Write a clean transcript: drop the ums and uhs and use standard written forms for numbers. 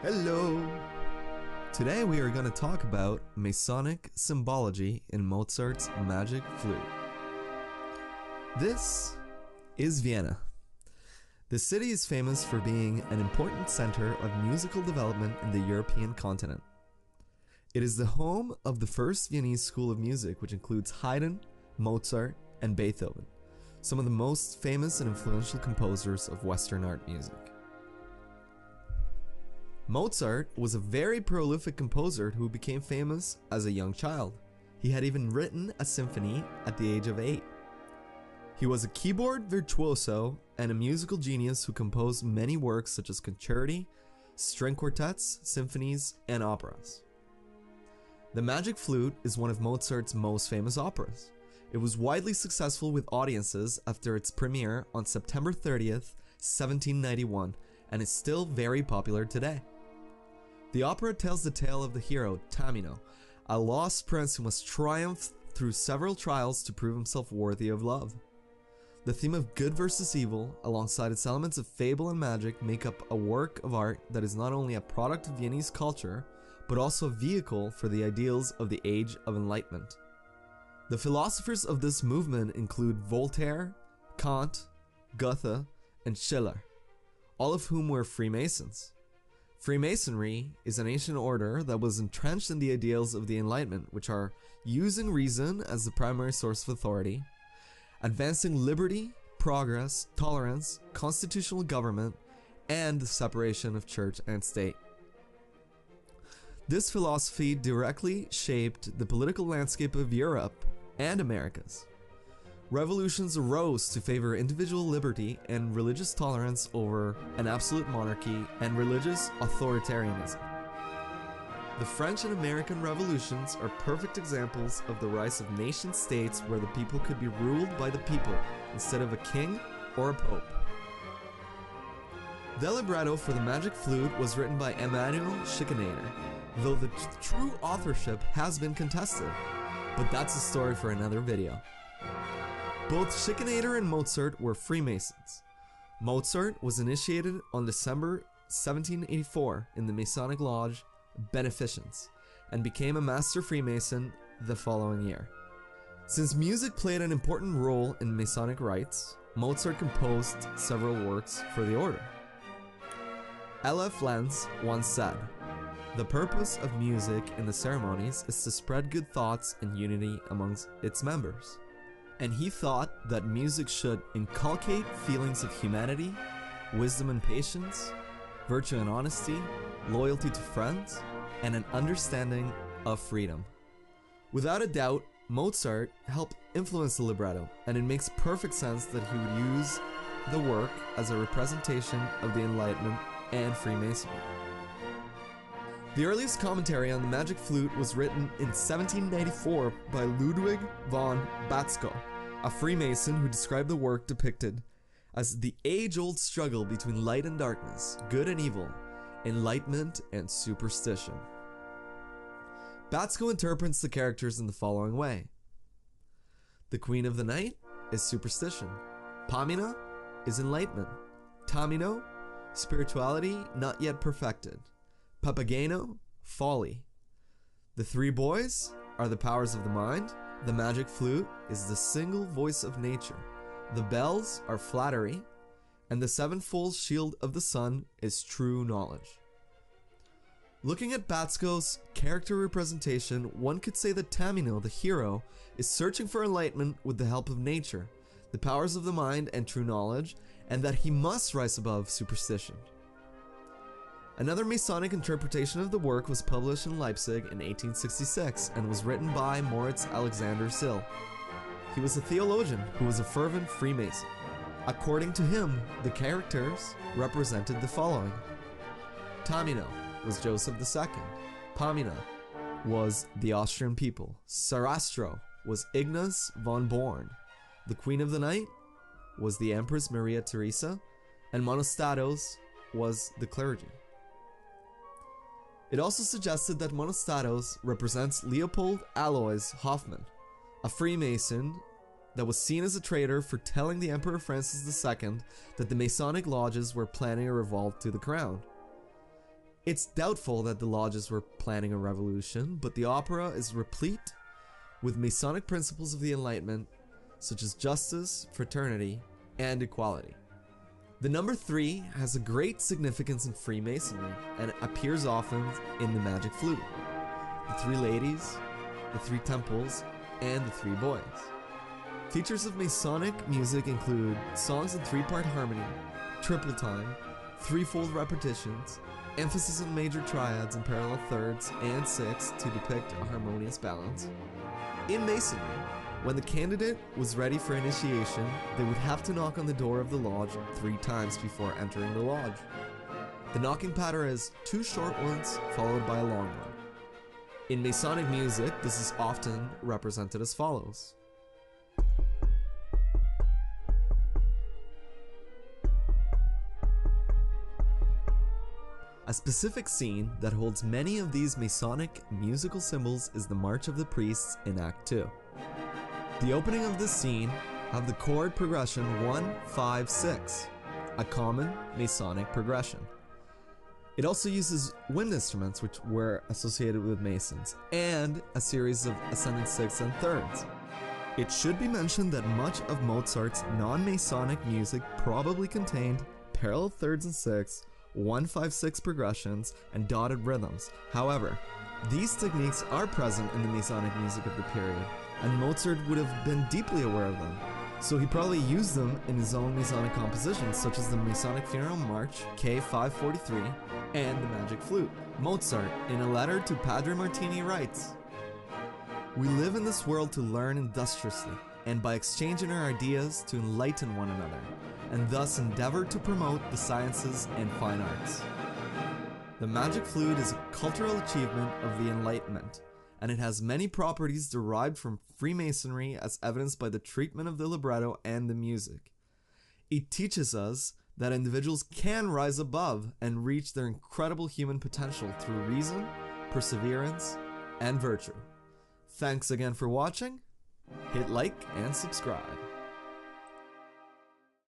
Hello! Today we are going to talk about Masonic symbology in Mozart's Magic Flute. This is Vienna. The city is famous for being an important center of musical development in the European continent. It is the home of the first Viennese school of music, which includes Haydn, Mozart, and Beethoven, some of the most famous and influential composers of Western art music. Mozart was a very prolific composer who became famous as a young child. He had even written a symphony at the age of 8. He was a keyboard virtuoso and a musical genius who composed many works such as concerti, string quartets, symphonies, and operas. The Magic Flute is one of Mozart's most famous operas. It was widely successful with audiences after its premiere on September 30th, 1791, and is still very popular today. The opera tells the tale of the hero, Tamino, a lost prince who must triumph through several trials to prove himself worthy of love. The theme of good versus evil, alongside its elements of fable and magic, make up a work of art that is not only a product of Viennese culture, but also a vehicle for the ideals of the Age of Enlightenment. The philosophers of this movement include Voltaire, Kant, Goethe, and Schiller, all of whom were Freemasons. Freemasonry is an ancient order that was entrenched in the ideals of the Enlightenment, which are using reason as the primary source of authority, advancing liberty, progress, tolerance, constitutional government, and the separation of church and state. This philosophy directly shaped the political landscape of Europe and Americas. Revolutions arose to favor individual liberty and religious tolerance over an absolute monarchy and religious authoritarianism. The French and American revolutions are perfect examples of the rise of nation-states where the people could be ruled by the people instead of a king or a pope. The libretto for the Magic Flute was written by Emanuel Schikaneder, though the true authorship has been contested, but that's a story for another video. Both Schikaneder and Mozart were Freemasons. Mozart was initiated on December 1784 in the Masonic Lodge Beneficence and became a Master Freemason the following year. Since music played an important role in Masonic rites, Mozart composed several works for the order. L.F. Lenz once said, "The purpose of music in the ceremonies is to spread good thoughts and unity amongst its members." And he thought that music should inculcate feelings of humanity, wisdom and patience, virtue and honesty, loyalty to friends, and an understanding of freedom. Without a doubt, Mozart helped influence the libretto, and it makes perfect sense that he would use the work as a representation of the Enlightenment and Freemasonry. The earliest commentary on the Magic Flute was written in 1794 by Ludwig von Batzko, a Freemason who described the work depicted as the age-old struggle between light and darkness, good and evil, enlightenment and superstition. Batzko interprets the characters in the following way. The Queen of the Night is superstition. Pamina is enlightenment. Tamino, spirituality not yet perfected. Papageno, folly. The three boys are the powers of the mind. The Magic Flute is the single voice of nature. The bells are flattery. And the sevenfold shield of the sun is true knowledge. Looking at Batzko's character representation, one could say that Tamino, the hero, is searching for enlightenment with the help of nature, the powers of the mind and true knowledge, and that he must rise above superstition. Another Masonic interpretation of the work was published in Leipzig in 1866 and was written by Moritz Alexander Sill. He was a theologian who was a fervent Freemason. According to him, the characters represented the following. Tamino was Joseph II. Pamina was the Austrian people. Sarastro was Ignaz von Born. The Queen of the Night was the Empress Maria Theresa, and Monostatos was the clergy. It also suggested that Monostatos represents Leopold Alois Hoffmann, a Freemason that was seen as a traitor for telling the Emperor Francis II that the Masonic lodges were planning a revolt to the crown. It's doubtful that the lodges were planning a revolution, but the opera is replete with Masonic principles of the Enlightenment, such as justice, fraternity, and equality. The number 3 has a great significance in Freemasonry and appears often in the Magic Flute. The 3 ladies, the 3 temples, and the 3 boys. Features of Masonic music include songs in 3-part harmony, triple time, 3-fold repetitions, emphasis on major triads and parallel thirds and sixths to depict a harmonious balance. In Masonry, when the candidate was ready for initiation, they would have to knock on the door of the lodge 3 times before entering the lodge. The knocking pattern is 2 short ones followed by a long one. In Masonic music, this is often represented as follows. A specific scene that holds many of these Masonic musical symbols is the March of the Priests in Act 2. The opening of this scene have the chord progression 1, 5, 6, a common Masonic progression. It also uses wind instruments which were associated with Masons, and a series of ascending sixths and thirds. It should be mentioned that much of Mozart's non-Masonic music probably contained parallel thirds and sixths, 1-5-6 progressions, and dotted rhythms. However, these techniques are present in the Masonic music of the period, and Mozart would have been deeply aware of them, so he probably used them in his own Masonic compositions, such as the Masonic Funeral March, K543, and the Magic Flute. Mozart, in a letter to Padre Martini, writes, "We live in this world to learn industriously, and by exchanging our ideas to enlighten one another, and thus endeavor to promote the sciences and fine arts." The Magic Flute is a cultural achievement of the Enlightenment, and it has many properties derived from Freemasonry as evidenced by the treatment of the libretto and the music. It teaches us that individuals can rise above and reach their incredible human potential through reason, perseverance, and virtue. Thanks again for watching. Hit like and subscribe.